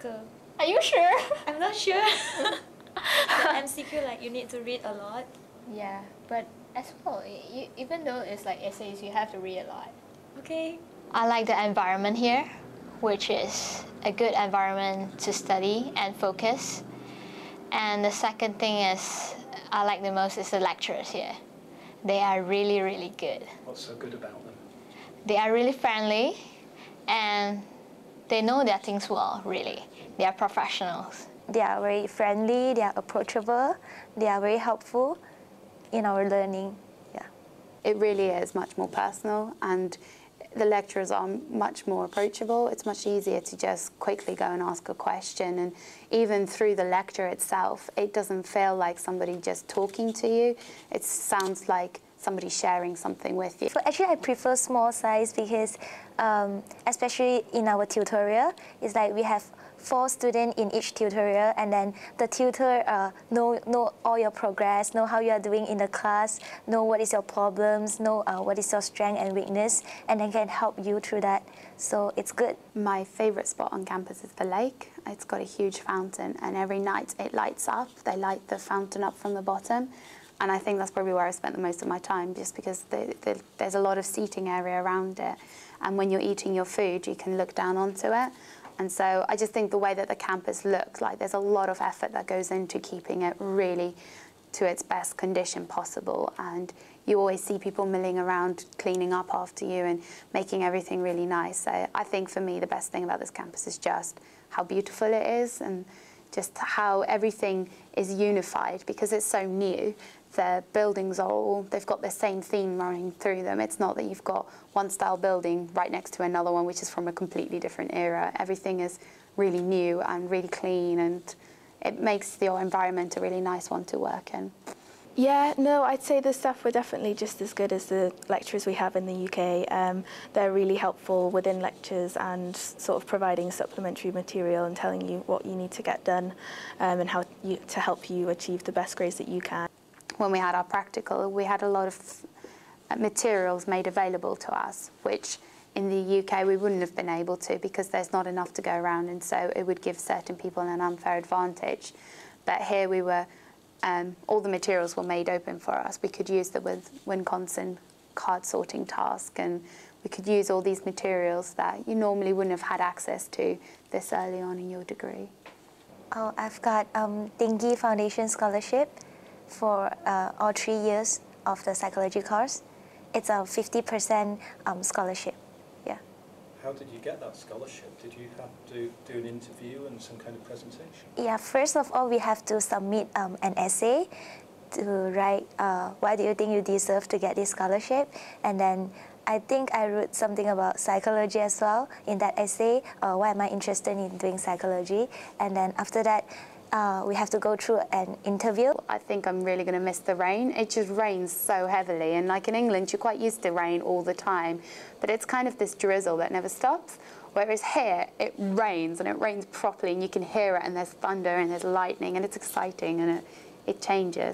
practical. Are you sure? I'm not sure. The MCQ, like, you need to read a lot. Yeah, but as well, even though it's like essays, you have to read a lot. Okay. I like the environment here, which is a good environment to study and focus. And the second thing is I like the most is the lecturers here. They are really, really good. What's so good about them? They are really friendly and they know their things well, really. They are professionals. They are very friendly, they are approachable, they are very helpful in our learning. Yeah. It really is much more personal, and the lecturers are much more approachable. It's much easier to just quickly go and ask a question, and even through the lecture itself, it doesn't feel like somebody just talking to you. It sounds like somebody sharing something with you. Actually, I prefer small size because especially in our tutorial, it's like we have 4 students in each tutorial, and then the tutor know all your progress, know how you are doing in the class, know what is your problems, know what is your strength and weakness, and then can help you through that. So it's good. My favourite spot on campus is the lake. It's got a huge fountain, and every night it lights up. They light the fountain up from the bottom, and I think that's probably where I spent the most of my time, just because there's a lot of seating area around it, and when you're eating your food, you can look down onto it. And so I just think the way that the campus looks, like there's a lot of effort that goes into keeping it really to its best condition possible. And you always see people milling around, cleaning up after you and making everything really nice. So I think for me, the best thing about this campus is just how beautiful it is and just how everything is unified because it's so new. The buildings are all, they've got the same theme running through them. It's not that you've got one style building right next to another one, which is from a completely different era. Everything is really new and really clean, and it makes the environment a really nice one to work in. Yeah, no, I'd say the staff were definitely just as good as the lecturers we have in the UK. They're really helpful within lectures and sort of providing supplementary material and telling you what you need to get done and how to help you achieve the best grades that you can. When we had our practical, we had a lot of materials made available to us, which in the UK we wouldn't have been able to because there's not enough to go around, and so it would give certain people an unfair advantage. But here we were, all the materials were made open for us. We could use the Wisconsin card sorting task, and we could use all these materials that you normally wouldn't have had access to this early on in your degree. Oh, I've got Dingy Foundation Scholarship for all 3 years of the psychology course. It's a 50% scholarship, yeah. How did you get that scholarship? Did you have to do an interview and some kind of presentation? Yeah, first of all, we have to submit an essay to write why do you think you deserve to get this scholarship, and then I think I wrote something about psychology as well in that essay, why am I interested in doing psychology, and then after that we have to go through an interview. I think I'm really going to miss the rain. It just rains so heavily, and like in England you're quite used to rain all the time, but it's kind of this drizzle that never stops, whereas here it rains, and it rains properly and you can hear it, and there's thunder and there's lightning, and it's exciting, and it changes.